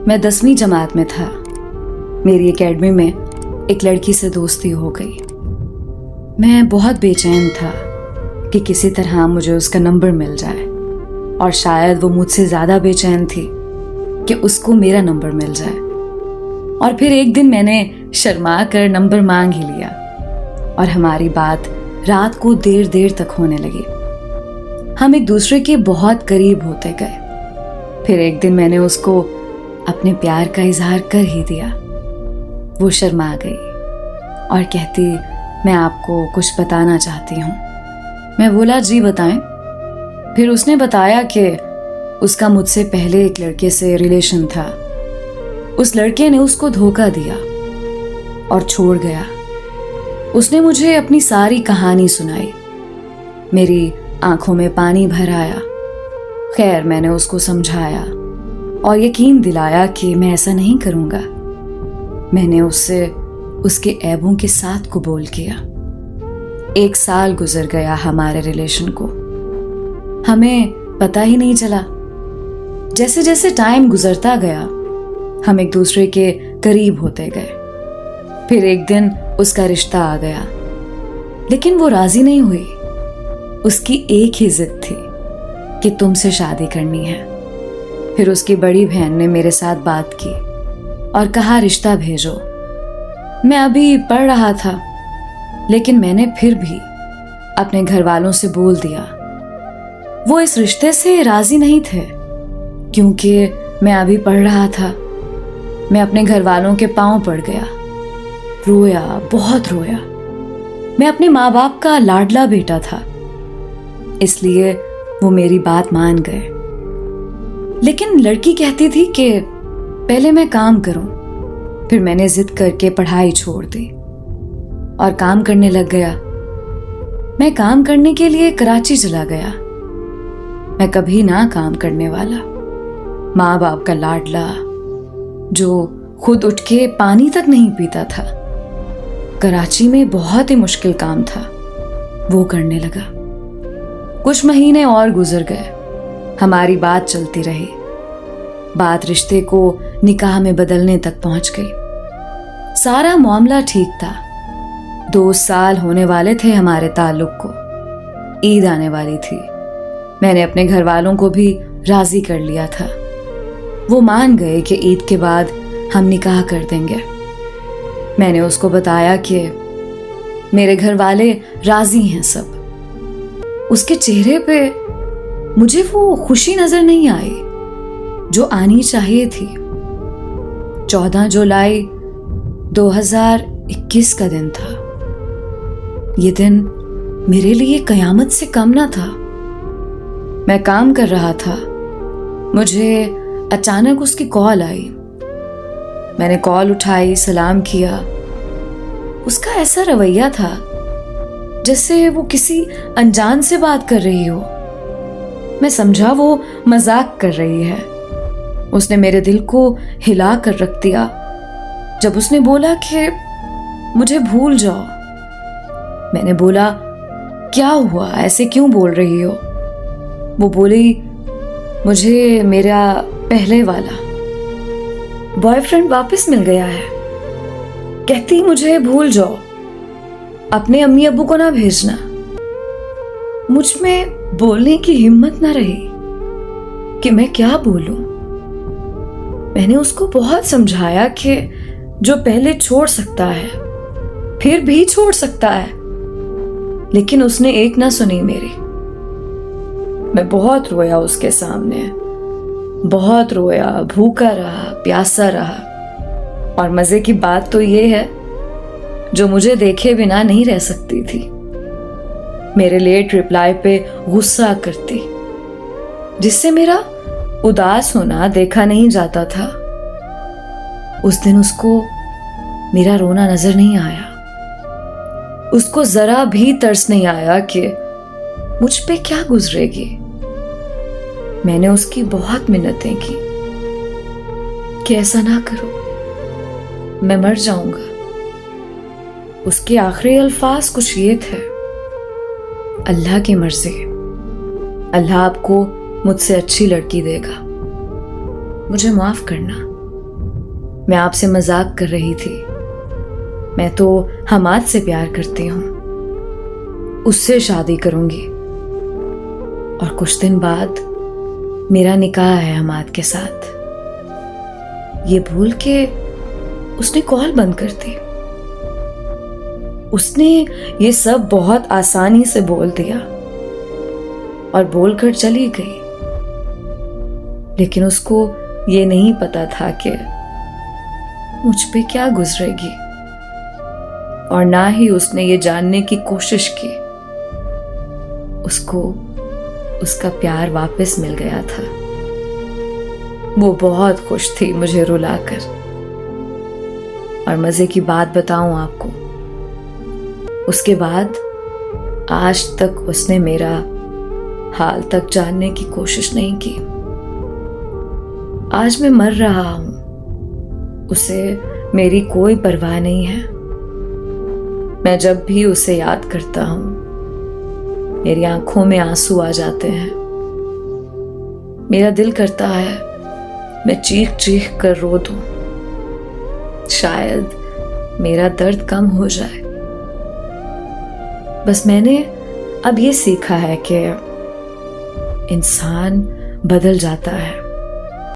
मैं 10वीं जमात में था। मेरी एकेडमी में एक लड़की से दोस्ती हो गई। मैं बहुत बेचैन था कि किसी तरह मुझे उसका नंबर मिल जाए, और शायद वो मुझसे ज़्यादा बेचैन थी कि उसको मेरा नंबर मिल जाए। और फिर एक दिन मैंने शर्मा कर नंबर मांग ही लिया और हमारी बात रात को देर देर तक होने लगी। हम एक दूसरे के बहुत करीब होते गए। फिर एक दिन मैंने उसको अपने प्यार का इजहार कर ही दिया। वो शर्मा गई और कहती, मैं आपको कुछ बताना चाहती हूँ। मैं बोला, जी बताएं। फिर उसने बताया कि उसका मुझसे पहले एक लड़के से रिलेशन था। उस लड़के ने उसको धोखा दिया और छोड़ गया। उसने मुझे अपनी सारी कहानी सुनाई। मेरी आंखों में पानी भर आया। खैर, मैंने उसको समझाया और यकीन दिलाया कि मैं ऐसा नहीं करूंगा। मैंने उससे उसके ऐबों के साथ कबूल किया। 1 साल गुजर गया हमारे रिलेशन को। हमें पता ही नहीं चला। जैसे जैसे टाइम गुजरता गया, हम एक दूसरे के करीब होते गए। फिर एक दिन उसका रिश्ता आ गया, लेकिन वो राजी नहीं हुई। उसकी एक ही जिद थी कि तुमसे शादी करनी है। फिर उसकी बड़ी बहन ने मेरे साथ बात की और कहा, रिश्ता भेजो। मैं अभी पढ़ रहा था, लेकिन मैंने फिर भी अपने घर वालों से बोल दिया। वो इस रिश्ते से राजी नहीं थे क्योंकि मैं अभी पढ़ रहा था। मैं अपने घर वालों के पांव पड़ गया, रोया, बहुत रोया। मैं अपने माँ बाप का लाडला बेटा था, इसलिए वो मेरी बात मान गए। लेकिन लड़की कहती थी कि पहले मैं काम करूं। फिर मैंने जिद करके पढ़ाई छोड़ दी और काम करने लग गया। मैं काम करने के लिए कराची चला गया। मैं कभी ना काम करने वाला, माँ बाप का लाडला, जो खुद उठ के पानी तक नहीं पीता था। कराची में बहुत ही मुश्किल काम था, वो करने लगा। कुछ महीने और गुजर गए। हमारी बात चलती रही। बात रिश्ते को निकाह में बदलने तक पहुंच गई। सारा मामला ठीक था। 2 साल होने वाले थे हमारे ताल्लुक को। ईद आने वाली थी। मैंने अपने घर वालों को भी राजी कर लिया था। वो मान गए कि ईद के बाद हम निकाह कर देंगे। मैंने उसको बताया कि मेरे घर वाले राजी हैं सब। उसके चेहरे पे मुझे वो खुशी नजर नहीं आई जो आनी चाहिए थी। 14 जुलाई 2021 का दिन था। ये दिन मेरे लिए कयामत से कम ना था। मैं काम कर रहा था। मुझे अचानक उसकी कॉल आई। मैंने कॉल उठाई, सलाम किया। उसका ऐसा रवैया था जैसे वो किसी अनजान से बात कर रही हो। मैं समझा वो मजाक कर रही है। उसने मेरे दिल को हिला कर रख दिया जब उसने बोला कि मुझे भूल जाओ। मैंने बोला, क्या हुआ, ऐसे क्यों बोल रही हो? वो बोली, मुझे मेरा पहले वाला बॉयफ्रेंड वापस मिल गया है। कहती, मुझे भूल जाओ, अपने अम्मी अब्बू को ना भेजना। मुझ में बोलने की हिम्मत ना रही कि मैं क्या बोलूं। मैंने उसको बहुत समझाया कि जो पहले छोड़ सकता है फिर भी छोड़ सकता है, लेकिन उसने एक ना सुनी मेरी। मैं बहुत रोया उसके सामने, बहुत रोया, भूखा रहा, प्यासा रहा। और मजे की बात तो ये है, जो मुझे देखे बिना नहीं रह सकती थी। मेरे लेट रिप्लाई पे गुस्सा करती, जिससे मेरा उदास होना देखा नहीं जाता था। उस दिन उसको मेरा रोना नजर नहीं आया। उसको जरा भी तरस नहीं आया कि मुझ पे क्या गुजरेगी। मैंने उसकी बहुत मिन्नतें की कि ऐसा ना करो, मैं मर जाऊंगा। उसके आखिरी अल्फाज कुछ ये थे, अल्लाह की मर्जी, अल्लाह आपको मुझसे अच्छी लड़की देगा, मुझे माफ करना। मैं आपसे मजाक कर रही थी। मैं तो हमाद से प्यार करती हूँ, उससे शादी करूंगी और कुछ दिन बाद मेरा निकाह है हमाद के साथ। ये भूल के उसने कॉल बंद कर दी। उसने ये सब बहुत आसानी से बोल दिया और बोलकर चली गई, लेकिन उसको ये नहीं पता था कि मुझ पे क्या गुजरेगी, और ना ही उसने ये जानने की कोशिश की उसको उसका प्यार वापस मिल गया था। वो बहुत खुश थी मुझे रुलाकर। और मजे की बात बताऊं आपको, उसके बाद आज तक उसने मेरा हाल तक जानने की कोशिश नहीं की। आज मैं मर रहा हूं, उसे मेरी कोई परवाह नहीं है। मैं जब भी उसे याद करता हूं मेरी आंखों में आंसू आ जाते हैं। मेरा दिल करता है मैं चीख चीख कर रो दूं, शायद मेरा दर्द कम हो जाए। बस मैंने अब ये सीखा है कि इंसान बदल जाता है,